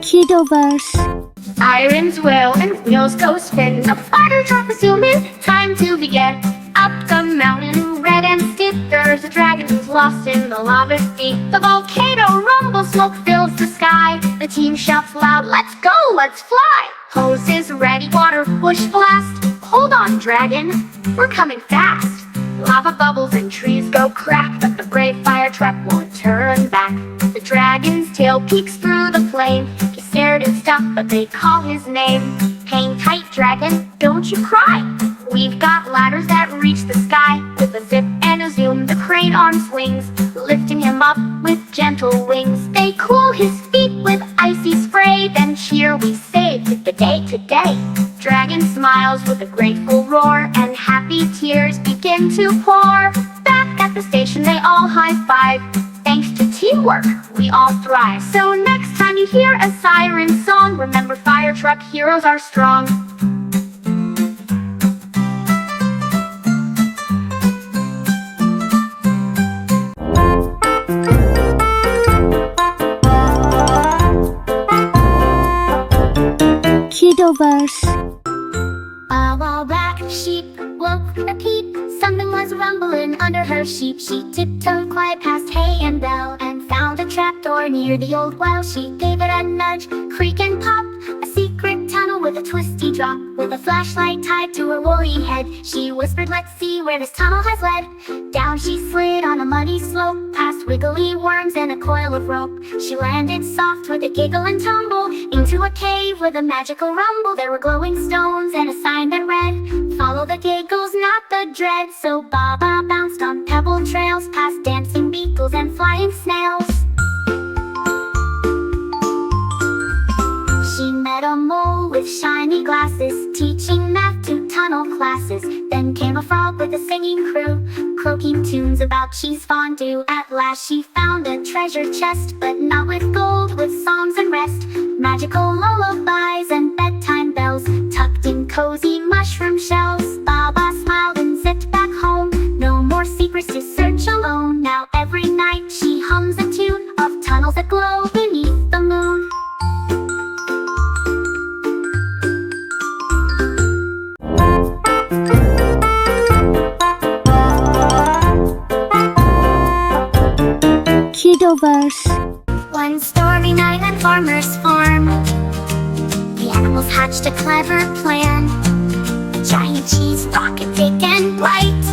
Kiddoverse. Sirens wail and wheels go spin. The fire truck is zooming, time to begin. Up the mountain, red and stiff, there's a dragon who's lost in the lava sea. The volcano rumbles, smoke fills the sky. The team shouts loud, let's go, let's fly. Hoses ready, water push blast. Hold on, dragon, we're coming fast. Lava bubbles and trees go crack, but the brave fire truck won't turn back. The dragon's tail peeks through the flame. He's scared and stuck, but they call his name. Hang tight, dragon, don't you cry. We've got ladders that reach the sky. With a zip and a zoom, the crane arm swings, lifting him up with gentle wings. They cool his feet with icy spray, then cheer, we saved the day today. Dragon smiles with a grateful roar, and happy tears begin to pour. Back at the station, they all high-five. Thanks to teamwork, we all thrive. So next time you hear a siren song, remember fire truck heroes are strong. Kiddoverse. Baa Baa Black Sheep woke a peep. Something was rumbling under her sheep. She tiptoed quiet past hay and bell and found a trapdoor near the old well. She gave it a nudge, creak and pop. A secret tunnel with a twisty drop. With a flashlight tied to her woolly head, she whispered, let's see where this tunnel has led. Down she slid on a muddy slope, past wiggly worms and a coil of rope. She landed soft with a giggle and tumble into a cave with a magical rumble. There were glowing stones and a sign that read, follow the giggles, not the dread. So Baa Baa bounced on pebble trails, past dancing beetles and flying snails. She met a mole with shiny glasses, teaching math to tunnel classes. Then came a frog with a singing crew, croaking tunes about cheese fondue. At last she found a treasure chest, but not with gold, with songs and rest. Magical lullabies and bedtime bells, tucked in cozy mushroom shells. Baa Baa smiled and zipped back home. No more secrets to search alone. Now every night she hums a tune of tunnels that glow beneath the moon. Kiddoverse. One stormy night at Farmer's Farm, the animals hatched a clever plan. A giant cheese rocket, big and bright,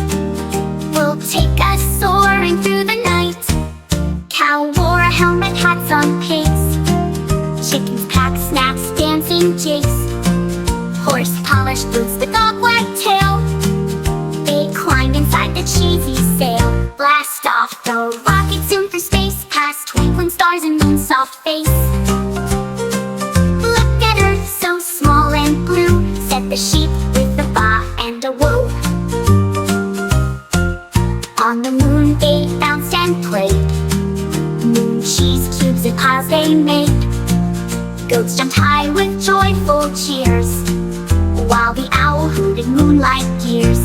will take us soaring through the night. Cow wore a helmet, hats on pace. Chickens packed snacks, dancing jigs. Horse polished boots, the dog wagged tail. They climbed inside the cheesy sail. Blast off the rocket soon for space, past twinkling stars and moon's soft face. Look at her, so small and blue, said the sheep with a baa and a woo. On the moon they bounced and played. Moon cheese cubes and piles they made. Goats jumped high with joyful cheers, while the owl hooted moonlight gears.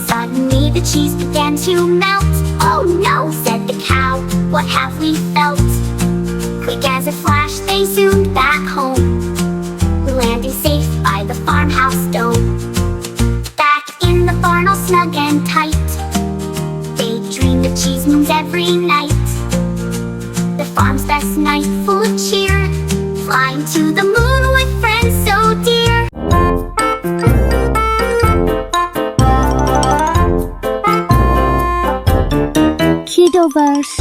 Suddenly the cheese began to melt. Oh no, said the cow, what have we felt? Quick as a flash they zoomed back home, landing safe by the farmhouse dome. Back in the barn all snug and tight, they dreamed of cheese moons every night. The farm's best night full of cheer, flying to the moon with friends so dear. Kiddoverse.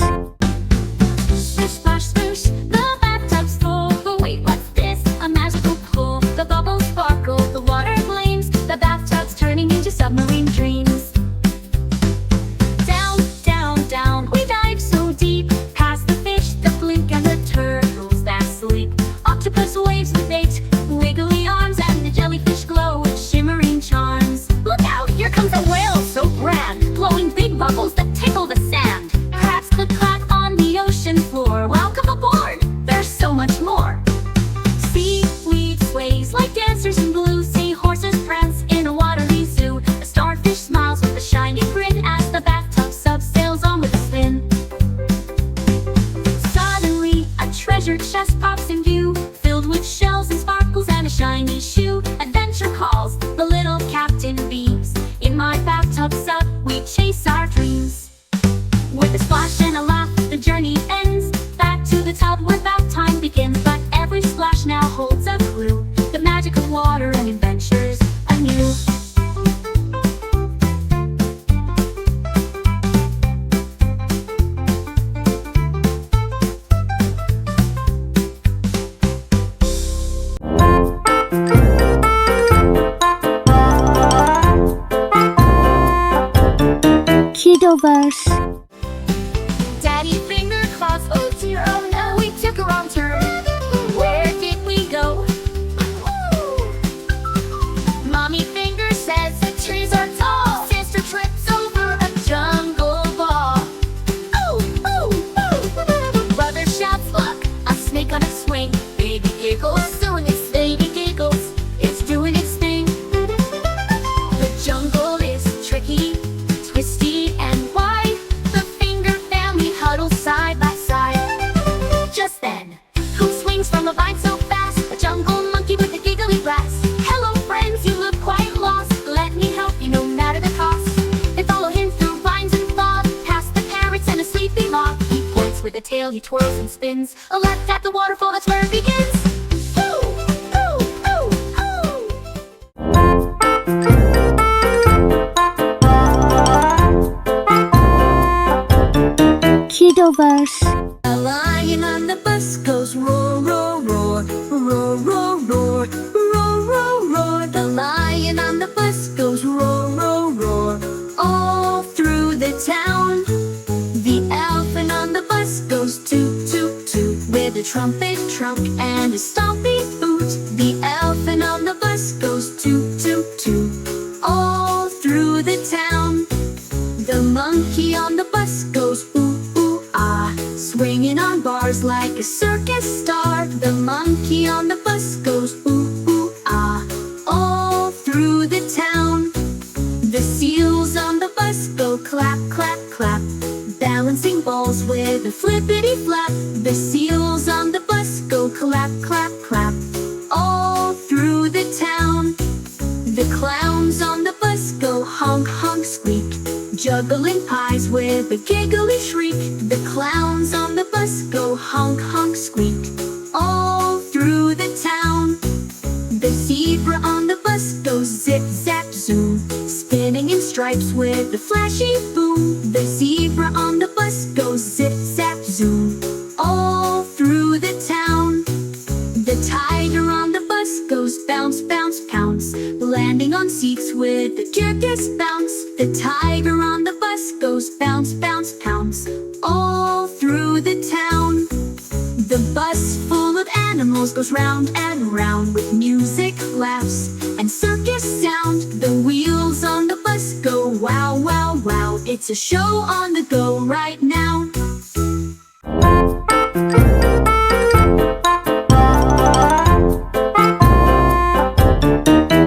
Splish, splash, sploosh, the bathtub's full. But wait, what's this? A magical pool. The bubbles sparkle, the water gleams. The bathtub's turning into submarine dreams. Down, down, down, we dive so deep, past the fish that blink and the turtles that sleep. Octopus waves with eight wiggly arms, and the jellyfish glow with shimmering charms. Look out, here comes a whale so grand, blowing big bubbles that tickle the sand. Crabs clip we chase our dreams. With a splash and a laugh, the journey ends. Back to the tub where bath time begins. But every splash now holds a clue, the magic of water and adventures anew. Kiddoverse. Daddy finger claws, oh dear, oh no, we took a wrong turn. Where did we go? Mommy finger says the trees are tall. Sister trips over a jungle ball. Oh, oh, oh. Brother shouts, look, a snake on a swing. Baby giggles, doing its baby giggles. It's doing its thing. The jungle is tricky, twisty and wide. The finger family huddles side by side. Just then, who swings from a vine so fast? A jungle monkey with a giggly glass. Hello friends, you look quite lost. Let me help you no matter the cost. They follow him through vines and fog, past the parrots and a sleepy moth. He points with a tail, he twirls and spins. A left at the waterfall, that's where it begins. Ooh, ooh, ooh, ooh. Kiddoverse. A lion on the bus goes roar, roar, roar, roar, roar, roar, roar, roar, roar. The lion on the bus goes roar, roar, roar, all through the town. The elephant on the bus goes toot, toot, toot, with a trumpet trunk and a stompy boot. The elephant on the bus goes toot, toot, toot, all through the town. The monkey on the bus goes ooh, ooh, ah, swinging on bars like a circus star. The monkey on the bus goes ooh, ooh, ah, all through the town. The seals on the bus go clap, clap, clap, balancing balls with a flippity flap. The seals on the bus go clap, clap, clap, all through the town. The clowns on the bus go honk, honk, squeak, juggling pies with a giggly shriek. The clowns on the bus go honk, honk, squeak, all through the town. The zebra on the bus goes zip, zap, zoom, spinning in stripes with a flashy boom. The zebra on the bus goes zip, zap, zoom, all through the town. The tiger on the bus goes bounce, bounce, pounce, landing on seats with the cutest bounce. The tiger on the bus goes bounce, bounce, pounce, all through the town. The bus full of animals goes round and round with music, laughs, and circus sound. The wheels on the bus go wow, wow, wow. It's a show on the go right now.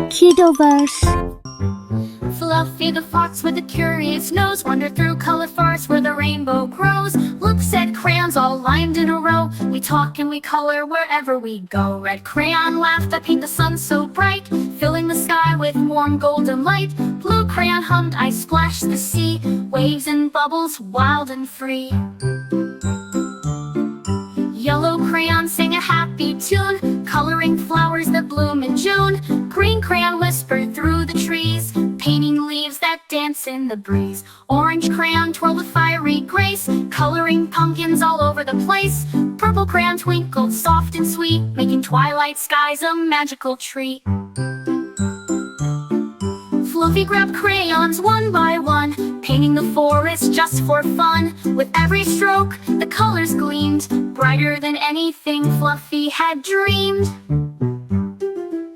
Kiddoverse. Fluffy the fox with a curious nose wandered through colored forests where the rainbow grows. Looks at crayons all lined in a row. We talk and we color wherever we go. Red crayon laughed that paint the sun so bright, filling the sky with warm golden light. Blue crayon hummed, I splashed the sea, waves and bubbles wild and free. Yellow crayon sang a happy tune, coloring flowers that bloom in June. Green crayon whispered through the trees, painting leaves that dance in the breeze. Orange crayon twirled with fiery grace, coloring pumpkins all over the place. Purple crayon twinkled soft and sweet, making twilight skies a magical treat. Fluffy grabbed crayons one by one, painting the forest just for fun. With every stroke, the colors gleamed, brighter than anything Fluffy had dreamed.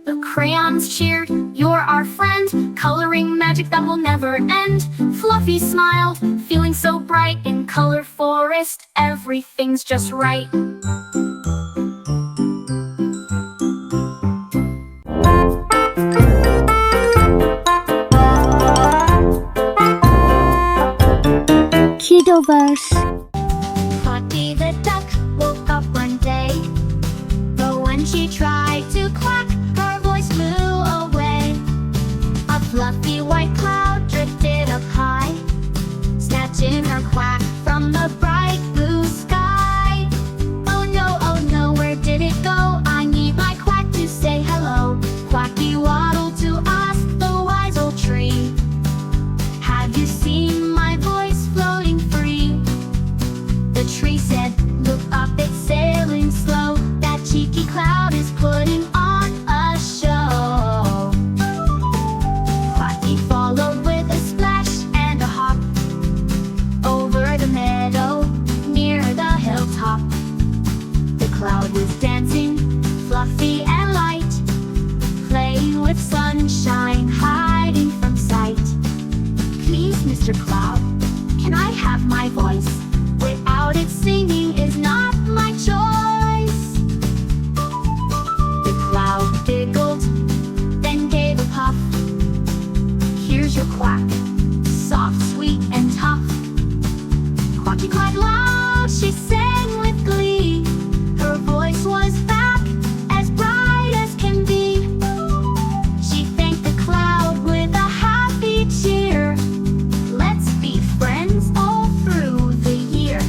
The crayons cheered, "You're our friend, coloring magic that will never end." Fluffy smiled, feeling so bright in Color Forest, everything's just right. Kiddoverse. Potty the duck woke up one day, but when she tried to quack, her voice flew away. A fluffy white cloud drifted up high, can I have my voice? Without it, singing is not my choice. The cloud giggled, then gave a puff. Here's your quack, soft, sweet, and tough. Quacky quack loud, she sang with glee. Her voice was back, as bright as can be. She thanked the cloud with a happy cheer. Let's be friends all through the year.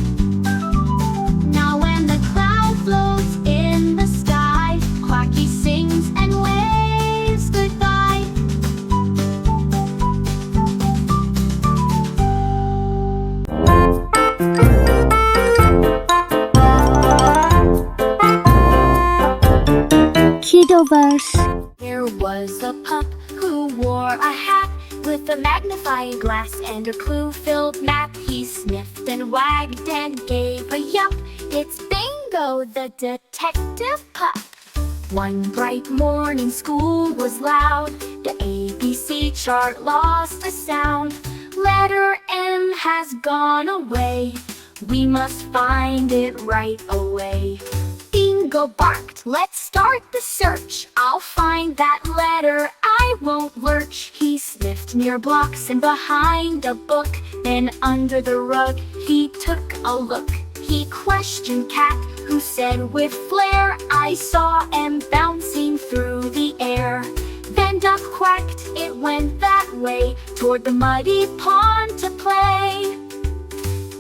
Now when the cloud floats in the sky, Quacky sings and waves goodbye. Kiddoverse. There was a pup who wore a hat with a magnifying glass and a clue-filled map. He sniffed and wagged and gave a yup. It's Bingo, the detective pup. One bright morning, school was loud. The ABC chart lost a sound. Letter M has gone away. We must find it right away. Bingo barked, let's start the search. I'll find that letter, I won't lurch. He sniffed near blocks and behind a book. Then under the rug he took a look. He questioned Cat, who said with flair, I saw M bouncing through the air. Then Duck quacked, it went that way, toward the muddy pond to play.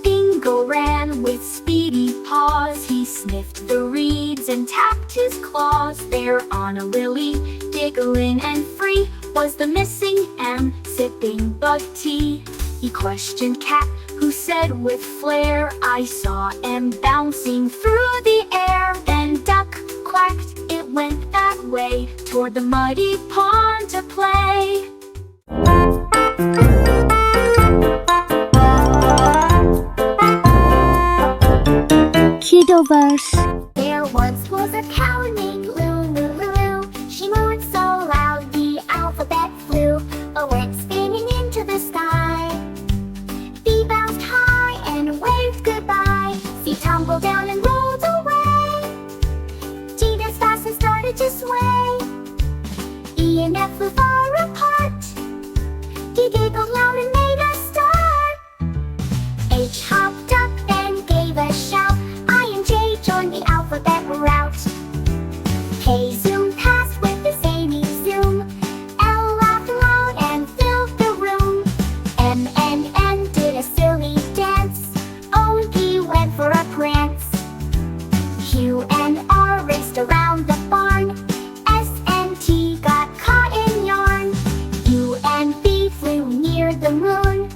Bingo ran with speedy paws. He sniffed the reeds and tapped his claws. There on a lily, giggling and free, was the missing M, sipping bug tea. He questioned Cat, who said with flair, I saw M bouncing through the air. Then Duck quacked, it went that way, toward the muddy pond to play. Kiddoverse. There once was a cow named Lulu. She mooed so loud the alphabet flew. A word spinning into the sky. B bounced high and waved goodbye. C tumbled down and rolled away. G danced fast and started to sway. E and F flew far apart. D giggled loud and made a start. H hopped up and gave a shout. Joined the alphabet route. K zoomed past with the zany zoom. L laughed loud and filled the room. M and N did a silly dance. O and P went for a prance. Q and R raced around the barn. S and T got caught in yarn. U and V flew near the moon.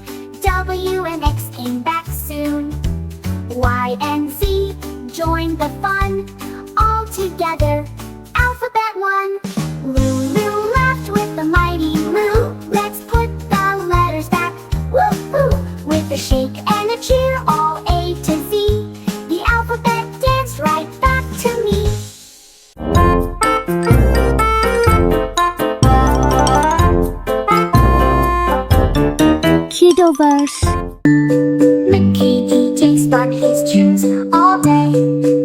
W and X came back soon. Y and Z join the fun, all together, alphabet one. Lulu laughed with a mighty moo. Let's put the letters back, woo-hoo. With a shake and a cheer, all A to Z, the alphabet danced right back to me. Kiddoverse. Mickey DJ spun his tunes all day,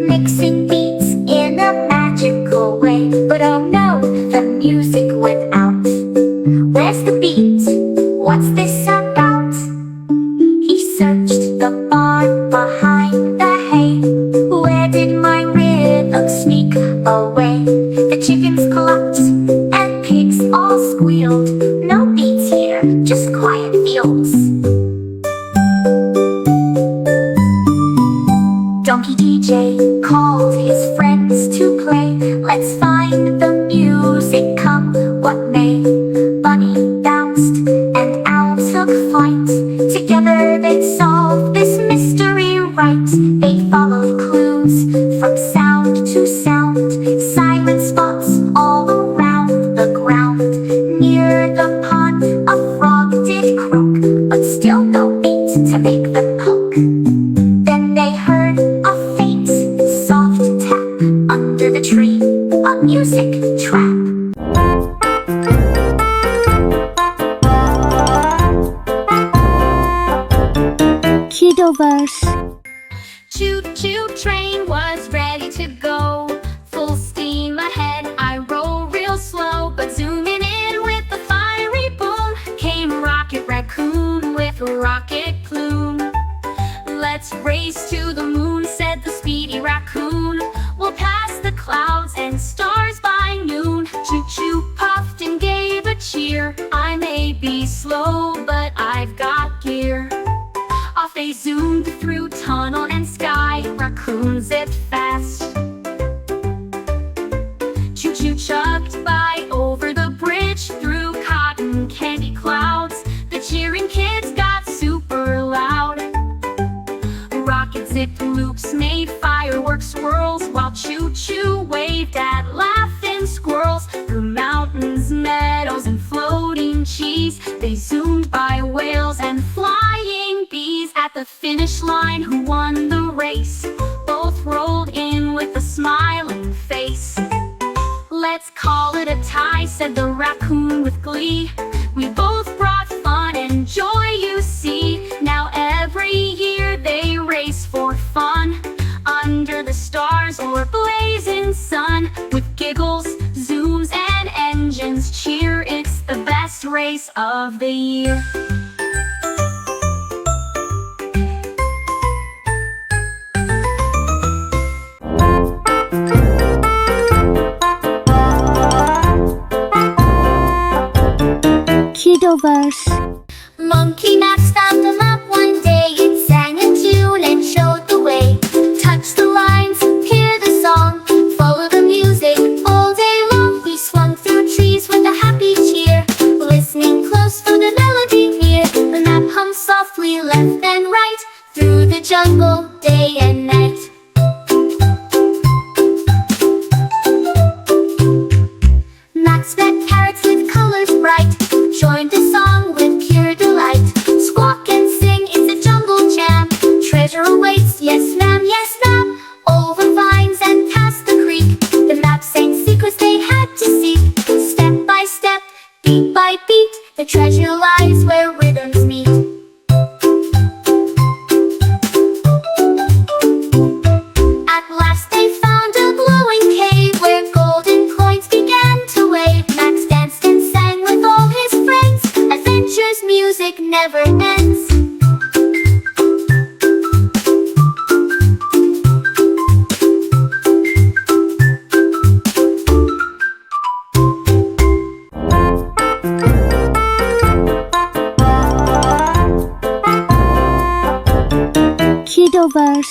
mixing beats in a magical way. But oh no, the music went out. Where's the beat? What's this about? He searched the barn behind the hay. Where did my rhythm sneak away? The chickens clucked and pigs all squealed. No beats here, just quiet fields. Donkey DJ called his friends to play. Let's find the music, come what may. Bunny bounced and Owl took flight. Together they'd solve this mystery right. They followed clues from sound to sound. Silent spots all around the ground. Near the pond a frog did croak, but still no beat to make them poke. Then they heard a faint, soft tap under the tree, a music trap. Kidovers. Choo-choo train was ready to go. Full steam ahead, I roll real slow. But zooming in with the fiery boom came Rocket Raccoon with a rocket plume. Let's race to the moon, said the speedy raccoon. We'll pass the clouds and stars by noon. Choo-choo puffed and gave a cheer. I may be slow, but I've got gear. Off they zoomed through tunnel and sky. Raccoon zipped fast. Choo-choo chugged by over the bridge through cotton candy clouds. The cheering kids got super loud. Rocket zipped loops made fireworks swirls, while choo-choo waved at laughing squirrels. Through mountains, meadows, and floating cheese, they zoomed by whales and flying bees. At the finish line, who won the race? Both rolled in with a smiling face. Let's call it a tie, said the raccoon with glee. We both brought fun and joy, you see. Now every year they race for fun, under the stars or blazing sun. With giggles, zooms, and engines cheer, it's the best race of the year. Kidovers. Monkey Max found the map one day. It sang a tune and showed the way. Touch the lines, hear the song, follow the music all day long. We swung through trees with a happy cheer, listening close for the melody near. The map hummed softly left and right, through the jungle day and night. Max met parrots with colors bright, joined the song with pure delight. Squawk and sing, it's a jungle jam. Treasure awaits, yes ma'am, over vines and past the creek. The map sang secrets they had to seek. Step by step, beat by beat, the treasure lies where rhythms meet. At last they found a glowing cave, where golden coins began to wave. Max danced and sang with all his friends. Adventure's music never ends. Kidovers.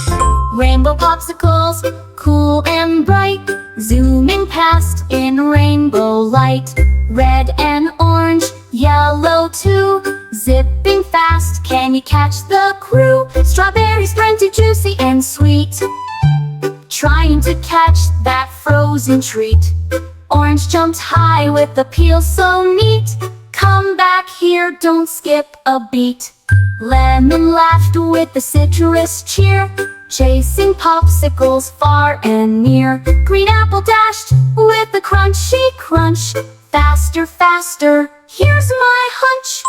Rainbow popsicles, cool and bright, zooming past in rainbow light. Red and orange, yellow too, zipping fast, can you catch the crew? Strawberries plenty juicy and sweet, trying to catch that frozen treat. Orange jumped high with the peel so neat. Come back here, don't skip a beat. Lemon laughed with the citrus cheer, chasing popsicles far and near. Green apple dashed with the crunchy crunch. Faster, faster, here's my hunch.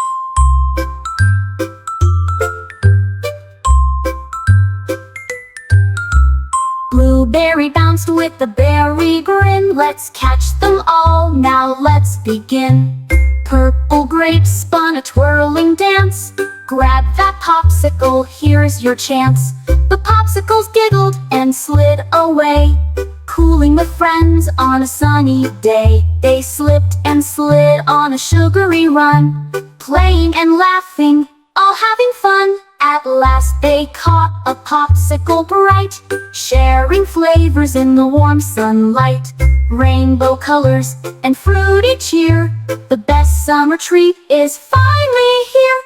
Blueberry bounced with the berry grin. Let's catch them all, now let's begin. Purple grapes spun a twirling dance. Grab that popsicle, here's your chance. The popsicles giggled and slid away, cooling the friends on a sunny day. They slipped and slid on a sugary run, playing and laughing, all having fun. At last they caught a popsicle bright, sharing flavors in the warm sunlight. Rainbow colors and fruity cheer, the best summer treat is finally here.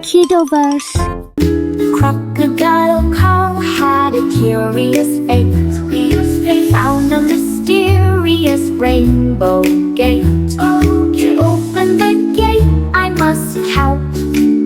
Kidovers. Crocodile Carl had a curious fate. He found a mysterious rainbow gate. To open the gate, I must count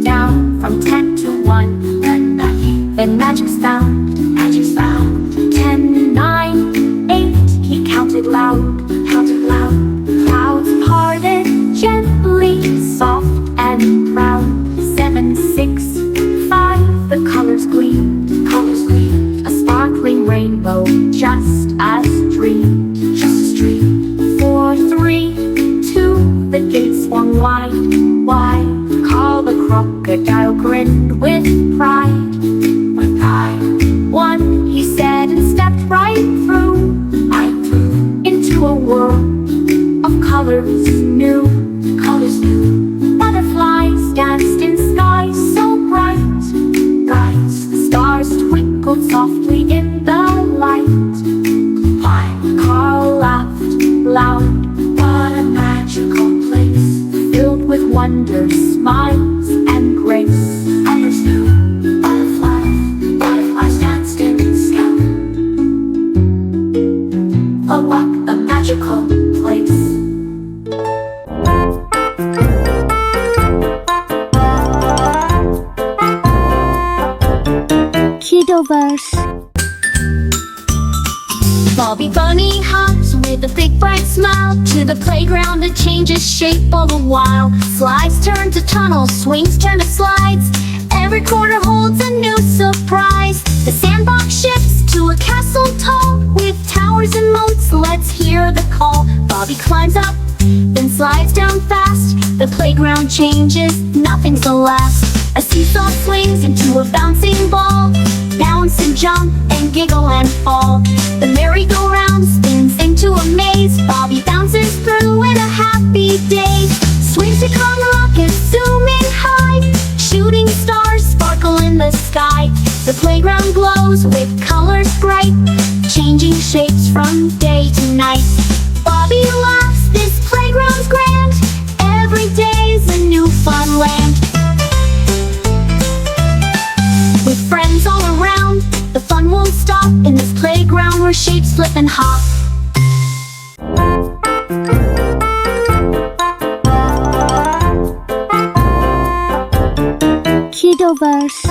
down from 10 to 1. Then magic's found, magic's found. 10, 9, 8, he counted loud, counted loud. Clouds parted gently, soft and round. 7, 6, 5, the colors gleamed, colors gleamed. A sparkling rainbow, just as dreamed, just as dreamed. 4, 3, 2, the gates swung wide, wide. Carl the crocodile grinned with pride, with pride. 1, he said, and stepped right through, into a world of colors new, colors new. Butterflies danced in skies so bright, bright. Stars twinkled softly in the light. Carl laughed loud. What a magical place, filled with wonder, smiles, and grace. Colors new, butterflies, butterflies danced in the sky. Oh, what a magical place. Kiddoverse. Bobby Bunny hops with a big bright smile to the playground that changes shape all the while. Slides turn to tunnels, swings turn to slides. Every corner holds a new surprise. The sandbox shifts to a castle tall with towers and moats. Let's hear the call. Bobby climbs up, then slides down fast. The playground changes, nothing's the last. A seesaw swings into a bouncing ball. Bounce and jump and giggle and fall. The merry-go-round spins into a maze. Bobby bounces through in a happy day. Swings become rockets zooming high. Shooting stars sparkle in the sky. The playground glows with colors bright, changing shapes from day to night. Bobby laughs, this playground's grand. Every day's a new fun land. With friends all around, the fun won't stop in this playground where shapes flip and hop. Kiddoverse.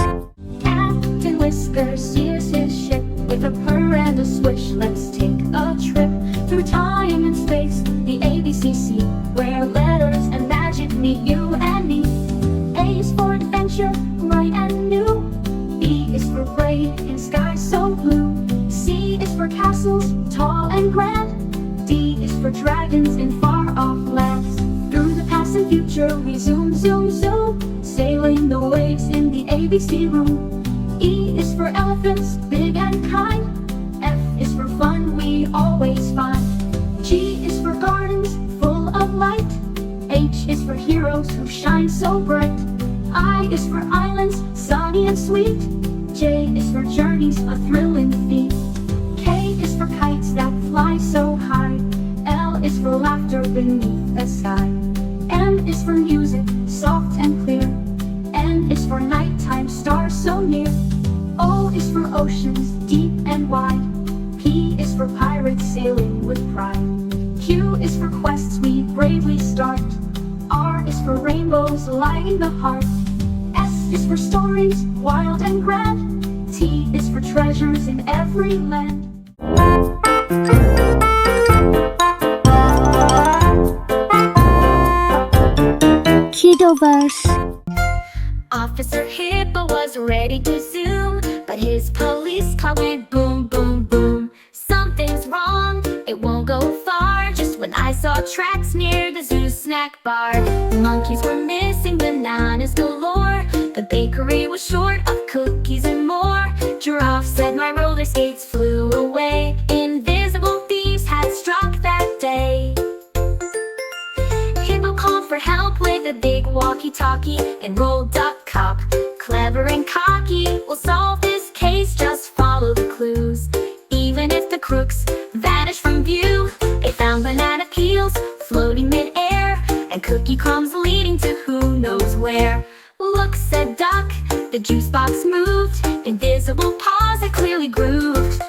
Captain Whiskers steers his ship with a purr and a swish. Let's take a trip through time and space, the ABCC, where letters and magic meet you and me. A is for adventure, bright and new. B is for brave in skies so blue. C is for castles, tall and grand. D is for dragons in far-off lands. Through the past and future we zoom, zoom, zoom, sailing the waves in the ABC room. E is for elephants, big and kind. F is for fun we always find. G is for gardens full of light. H is for heroes who shine so bright. I is for islands, sunny and sweet. J is for journeys, a thrilling feat. K is for kites that fly so high. L is for laughter beneath the sky. M is for music, soft and clear. N is for nighttime, stars so near. O is for oceans, deep and wide. P is for pirates sailing with pride. Q is for quests we bravely start. R is for rainbows lighting the heart. S is for stories, wild and grand. T is for treasures in every land. Kiddoverse. Officer Hippo was ready to zoom, but his police car went boom, boom, boom. Something's wrong, it won't go far. Just when I saw tracks near the zoo snack bar. The monkeys were missing, bananas galore. The bakery was short of cookies and more. Giraffe said my roller skates flew away. Invisible thieves had struck that day. Hippo called for help with a big walkie-talkie. Enrolled Duck Cop, clever and cocky. We'll solve this case, just follow the clues. Even if the crooks vanish from view. They found banana peels floating mid-air, and cookie crumbs leading to who knows where. Look, said Duck, the juice box moved. Invisible paws had clearly grooved.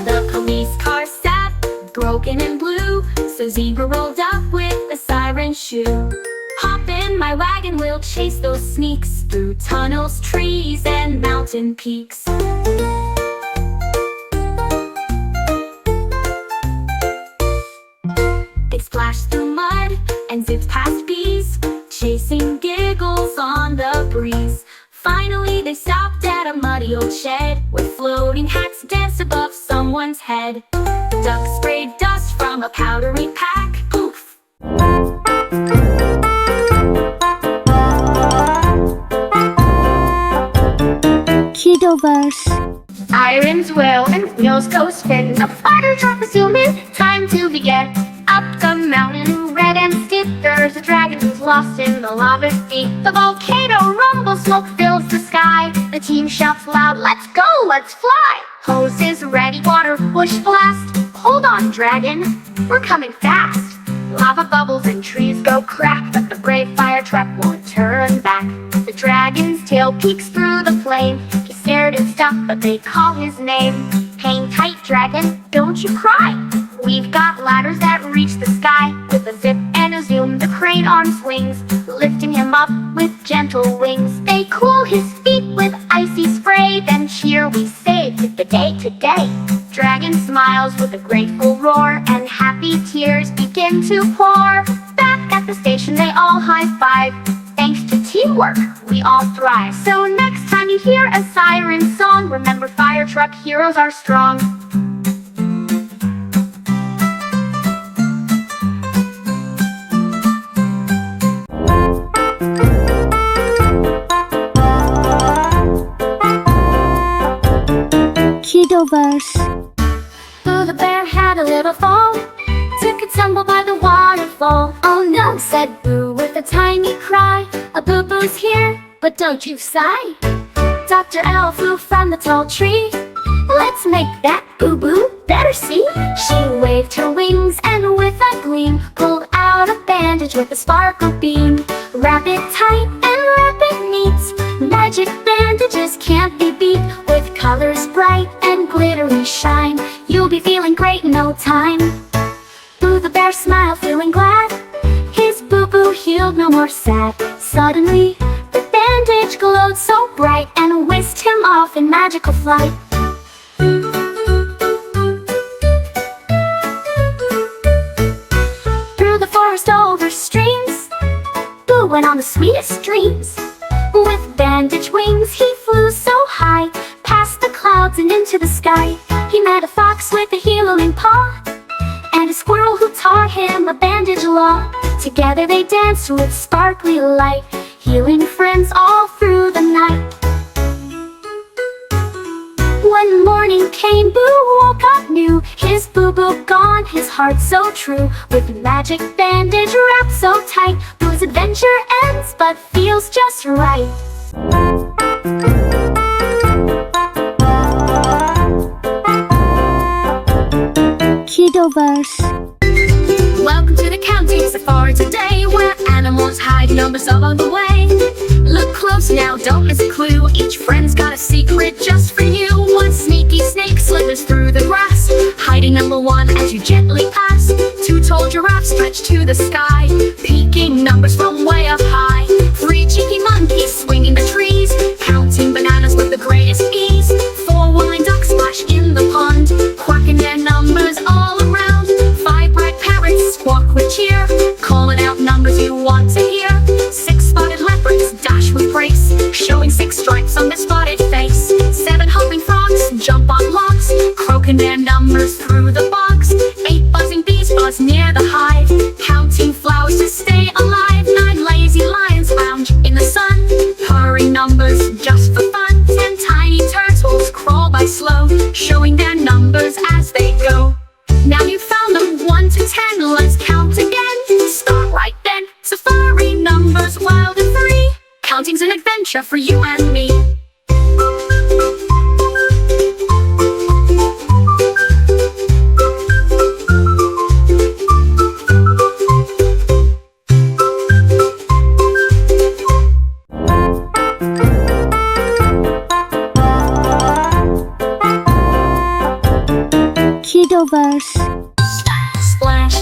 The police car sat, broken and blue. So Zebra rolled up with a siren shoe. Hop in my wagon, we'll chase those sneaks through tunnels, trees, and mountain peaks. splash through mud and zips past bees, chasing giggles on the breeze. Finally they stopped at a muddy old shed where floating hats danced above someone's head. Duck sprayed dust from a powdery pack. Poof! Kiddoverse. Irons whirl and wheels go spin. The fire truck is zooming, time to begin. Up the mountain, red and stiff, there's a dragon who's lost in the lava sea. The volcano rumbles, smoke fills the sky. The team shouts loud, let's go, let's fly. Hose is ready, water push blast. Hold on, dragon, we're coming fast. Lava bubbles and trees go crack, but the brave fire truck won't turn back. The dragon's tail peeks through the flame. He's scared and stuck, but they call his name. Hang tight, dragon, don't you cry. We've got ladders that reach the sky. With a zip and a zoom, the crane arm swings, lifting him up with gentle wings. They cool his feet with icy spray, then cheer, we saved the day today. Dragon smiles with a grateful roar, and happy tears begin to pour. Back at the station they all high-five. Thanks to teamwork, we all thrive. So next time you hear a siren song, remember fire truck heroes are strong. Kiddoverse. Boo the bear had a little fall, took a tumble by the waterfall. Oh no, said Boo with a tiny cry. A boo-boo's here, but don't you sigh. Dr. L flew from the tall tree. Let's make that boo-boo better see. She waved her wings and with a gleam pulled out a bandage with a sparkle beam. Wrap it tight and wrap it neat. Magic bandages can't be beat. With colors bright and glittery shine, you'll be feeling great in no time. Boo the bear smiled, feeling glad. His boo-boo healed, no more sad. Suddenly, the bandage glowed so bright and whisked him off in magical flight. Through the forest over streams, Boo went on the sweetest dreams. With bandage wings he flew so high, past the clouds and into the sky. He met a fox with a healing paw, and a squirrel who taught him a bandage law. Together they danced with sparkly light, healing friends all through the night. When morning came, Boo woke up new. His boo-boo gone, his heart so true. With magic bandage wrapped so tight, Boo's adventure ends but feels just right. Kiddoverse. Welcome to the counting safari today, where animals hide numbers along the way. Look close now, don't miss a clue. Each friend's got a secret just for you. One sneaky snake slithers through the grass, hiding number 1 as you gently pass. 2 tall giraffes stretch to the sky, peeking numbers from way up high. 3 cheeky monkeys swinging the trees, counting bananas with the greatest ease. 4 woolly ducks splash in the pond, quacking their numbers all around. 5 bright parrots squawk with cheer, calling out numbers you want to hear. 6 spotted leopards dash with grace, showing 6 stripes on their spotted face. 7 hopping frogs jump on logs, croaking their numbers through the bogs. 8 buzzing bees buzz near the hive, counting flowers to stay alive. 9 lazy lions lounge in the sun, purring numbers just for fun. 10 tiny turtles crawl by slow, showing their numbers as they go. Now you've found them 1 to 10, let's count again. Start right then, safari numbers wild and free. Counting's an adventure for you and me. Kiddoverse. Splash,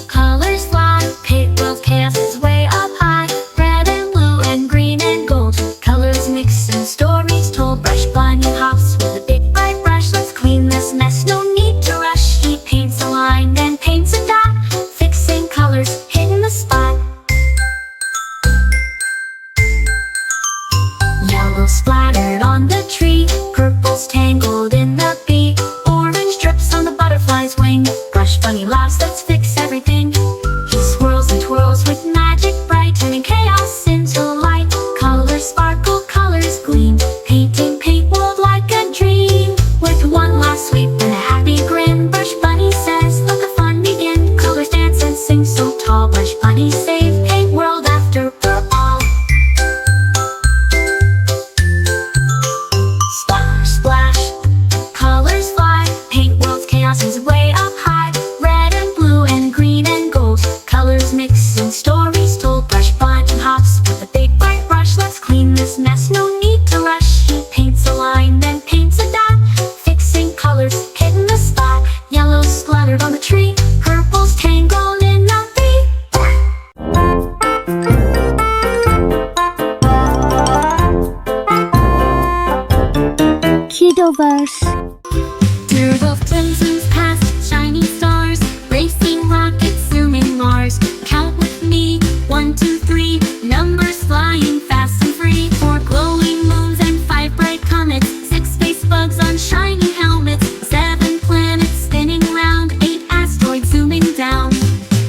colors fly, paintball chaos way up high. Red and blue and green and gold, colors mix and stories told. Brush bunny hops with a big bright brush, let's clean this mess, no need to rush. He paints a line and paints a dot, fixing Kidovers. Turtle zooms past shiny stars, racing rockets zooming Mars. Count with me, 1, 2, 3. Numbers flying fast and free. 4 glowing moons and 5 bright comets. 6 space bugs on shiny helmets. 7 planets spinning round. 8 asteroids zooming down.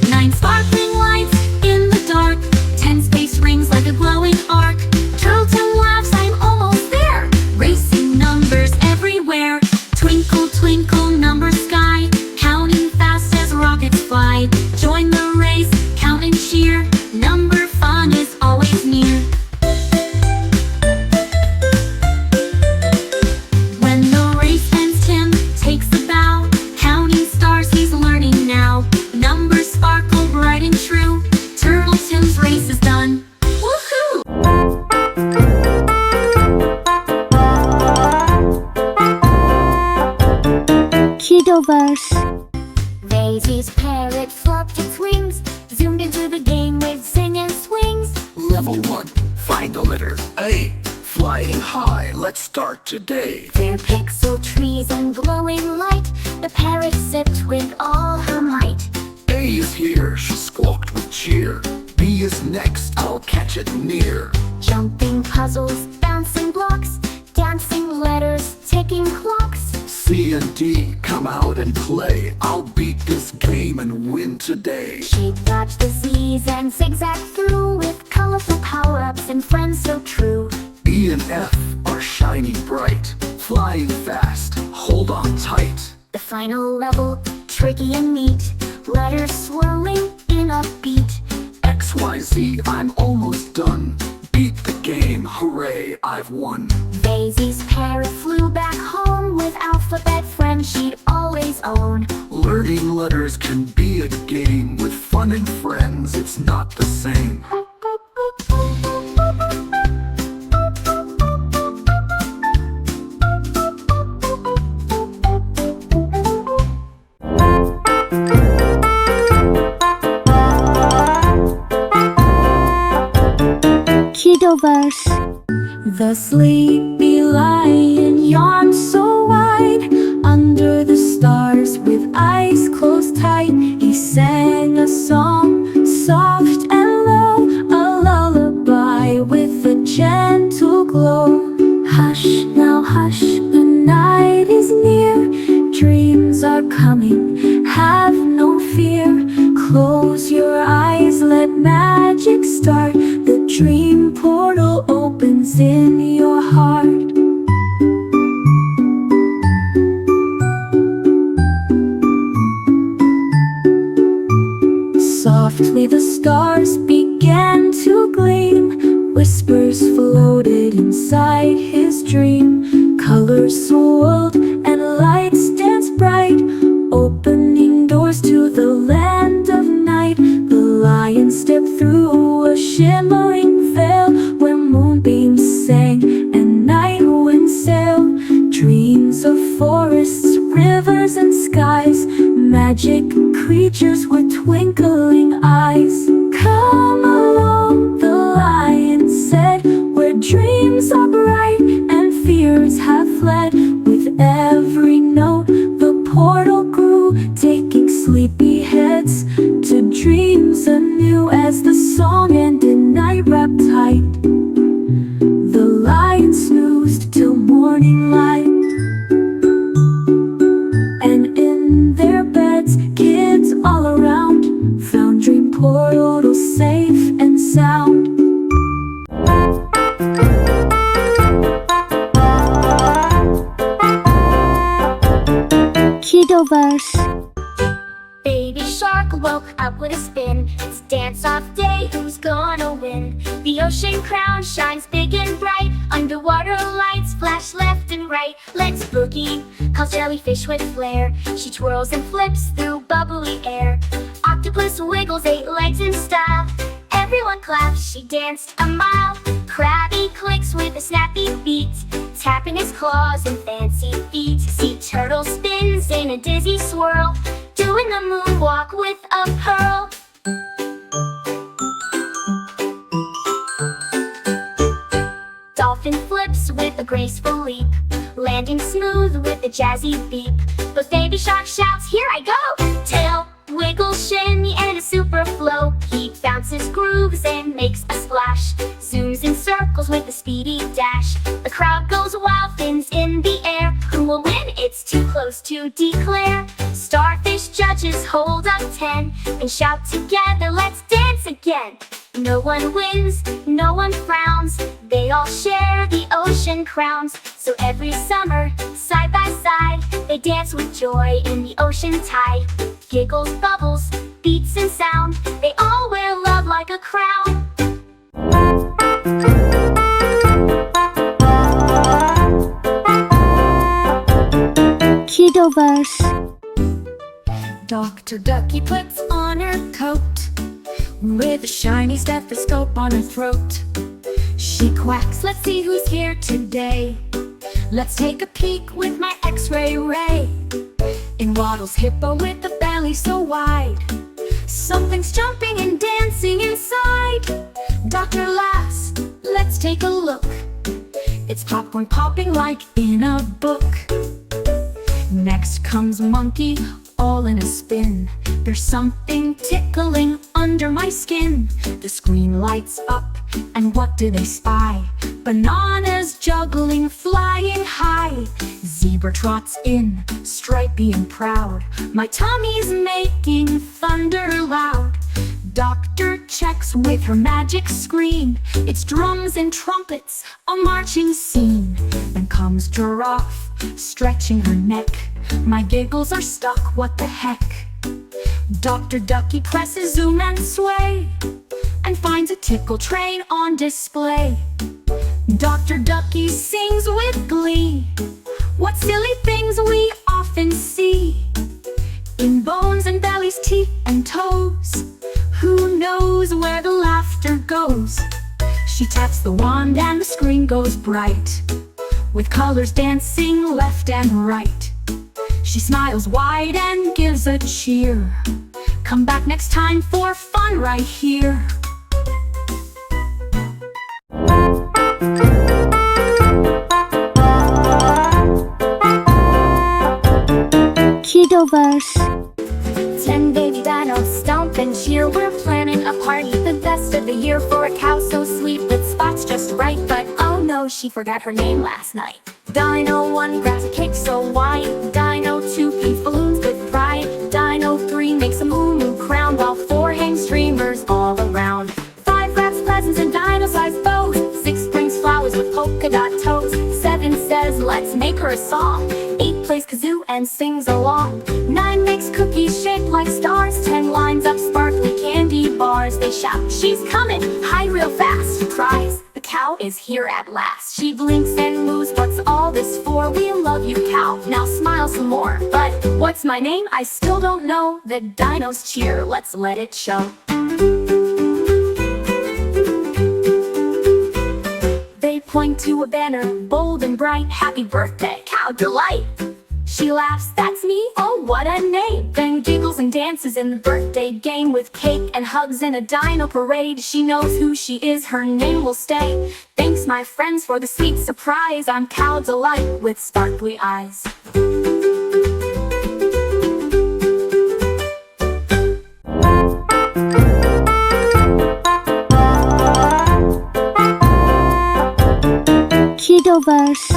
9 sparkling lights in the dark. 10 space rings like a glowing arc. Turtle laughs, I'm almost there. Racing numbers everywhere. Twinkle, twinkle, number sky. Counting fast as rockets fly. Join the race, count and cheer. Number fun is always near. When the race ends, Tim takes a bow. Counting stars, he's learning now. Numbers sparkle bright and true. Turtle Tim's race is done. Woohoo! Kidovers. Daisy's parrot flopped its wings, zoomed into the game with sing and swings. Level 1, find a letter A. Flying high, let's start today. They're pixel trees and glowing light. The parrot sipped with all her might. A is here, she squawked with cheer. B is next, I'll catch it near. Jumping puzzles, bouncing blocks, dancing letters, ticking clocks. C and D, come out and play. I'll beat this game and win today. She dodged the Z's and zigzagged through with colorful power-ups and friends so true. E and F are shining bright. Flying fast, hold on tight. The final level, tricky and neat. Letters swirling in a beat. X, Y, Z, I'm almost done. Beat the game, hooray, I've won. Daisy's parrot flew back home with alphabet friends she'd always own. Learning letters can be a game. With fun and friends, it's not the same. Kidovers. The sleepy lion yawned so wide under the stars with eyes closed tight. He sang a song, soft and low, a lullaby with a gentle glow. Hush, now hush, the night is near. Dreams are coming, have no fear. Close your eyes, let magic start. The dream portal opens in your heart. Softly the stars began to gleam. Whispers floated inside his dream. Colors swirled and lights danced bright, opening doors to the land of night. The lion stepped through a shimmering veil where moonbeams sang and night winds sailed. Dreams of forests, rivers and skies, magic creatures with twinkling eyes. Come along, the lion said, where dreams are bright and fears have fled. With every note the portal grew, taking sleepy heads to dreams anew. As the song ended, night wrapped tight. The lion snoozed till morning light. And in their beds, kids all around found dream portals safe and sound. Kidovers. Baby shark woke up with a spin. It's dance-off day, who's gonna win? The ocean crown shines big and bright. Underwater lights flash left and right. Let's boogie, calls jellyfish with flair. She twirls and flips through bubbly air. Octopus wiggles 8 legs in style. Everyone claps, she danced a mile. Crabby clicks with a snappy beat, tapping his claws and fancy feet. Sea turtle spins in a dizzy swirl, doing the moonwalk with a pearl. Dolphin flips with a graceful leap, landing smooth with a jazzy beep. But Baby Shark shouts, here I go! Tail, wiggle, shimmy, and a super flow. He bounces, grooves, and makes a splash. Zooms in circles with a speedy dash. The crowd goes wild, fins in the air. Who will win? It's too close to declare. Starfish judges hold up 10 and shout together, let's dance again. No one wins, no one frowns. They all share the ocean crowns. So every summer, side by side, they dance with joy in the ocean tide. Giggles, bubbles, beats and sound, they all wear love like a crown. Kiddoverse. Dr. Ducky puts on her coat with a shiny stethoscope on her throat. She quacks, let's see who's here today. Let's take a peek with my x-ray ray. In waddles Hippo with the belly so wide. Something's jumping and dancing inside. Doctor laughs, let's take a look. It's popcorn popping like in a book. Next comes Monkey, all in a spin. There's something tickling under my skin. The screen lights up, and what do they spy? Bananas juggling, flying high. Zebra trots in, stripy and proud. My tummy's making thunder loud. Doctor checks with her magic screen. It's drums and trumpets, a marching scene. Then comes Giraffe, stretching her neck. My giggles are stuck, what the heck? Dr. Ducky presses zoom and sway, and finds a tickle train on display. Dr. Ducky sings with glee. What silly things we often see in bones and bellies, teeth and toes. Who knows where the laughter goes? She taps the wand and the screen goes bright, with colors dancing left and right. She smiles wide and gives a cheer. Come back next time for fun right here. Kiddoverse. 10 baby dinos stomp and cheer. We're planning a party, the best of the year, for a cow so sweet with spots just right. But oh no, she forgot her name last night. Dino 1 grabs a cake so white. Dino 2 paints balloons with pride. Dino 3 makes a moo-moo crown, while 4 hangs streamers all around. 5 grabs presents and dino-sized bows. 6 brings flowers with polka dot toes. 7 says let's make her a song. 8 plays kazoo and sings along. 9 makes cookies shaped like stars. 10 lines up sparkly candy bars. They shout, she's coming, hide real fast. Surprise, the cow is here at last. She blinks and moves, what's all this for? We love you, cow, now smile some more. But what's my name? I still don't know. The dinos cheer, let's let it show. They point to a banner, bold and bright. Happy birthday, Cow Delight. She laughs, that's me, oh what a name. Then giggles and dances in the birthday game, with cake and hugs and a dino parade. She knows who she is, her name will stay. Thanks my friends for the sweet surprise. I'm Cow Delight with sparkly eyes. Kiddoverse.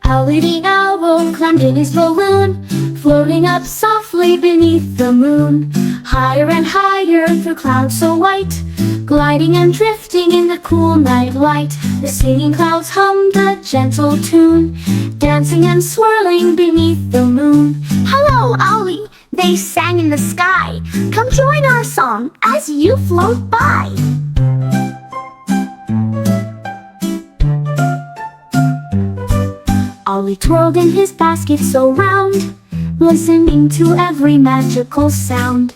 Olly the owl climbed in his balloon, floating up softly beneath the moon. Higher and higher through clouds so white, gliding and drifting in the cool night light. The singing clouds hummed a gentle tune, dancing and swirling beneath the moon. Hello, Olly, they sang in the sky. Come join our song as you float by. Olly twirled in his basket so round, listening to every magical sound.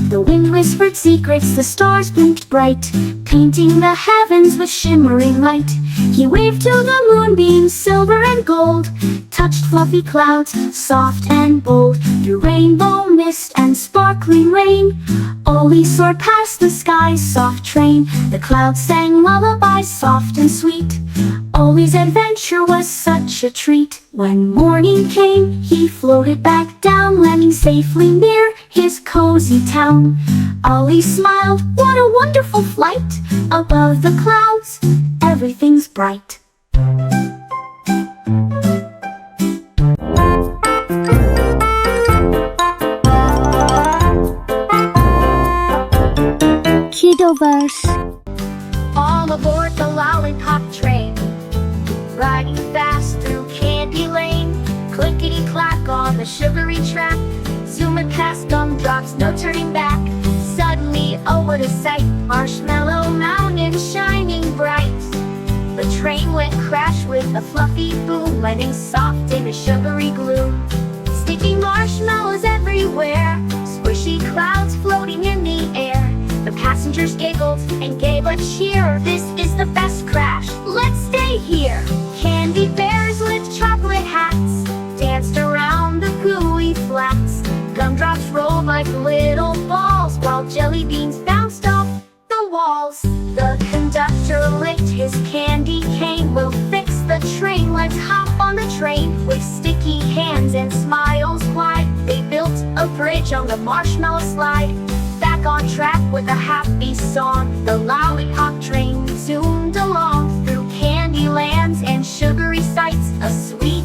The wind whispered secrets, the stars blinked bright, painting the heavens with shimmering light. He waved to the moonbeams, silver and gold, touched fluffy clouds, soft and bold. Through rainbow mist and sparkling rain, Olly soared past the sky's soft train. The clouds sang lullabies soft and sweet. Olly's adventure was such a treat. When morning came, he floated back down, landing safely near his cozy town. Olly smiled, what a wonderful flight! Above the clouds, everything's bright. Kidovers. All aboard the Lollipop Train, riding fast through Candy Lane. Clickety-clack on the sugary track, zooming past gumdrops, no turning back. Suddenly, oh what a sight, Marshmallow Mountain shining bright. The train went crash with a fluffy boom, landing soft in a sugary glue. Sticky marshmallows everywhere, squishy clouds floating in the air. The passengers giggled and gave a cheer. This is the best crash, let's stay here. Candy bears with chocolate hats danced around the gooey flats. Gumdrops rolled like little balls, while jelly beans bounced off the walls. The conductor licked his candy cane. We'll fix the train, let's hop on the train. With sticky hands and smiles wide, they built a bridge on the marshmallow slide. Back on track with a happy song, the Lollipop Train zoomed along through candy lands and sugary sights. A sweet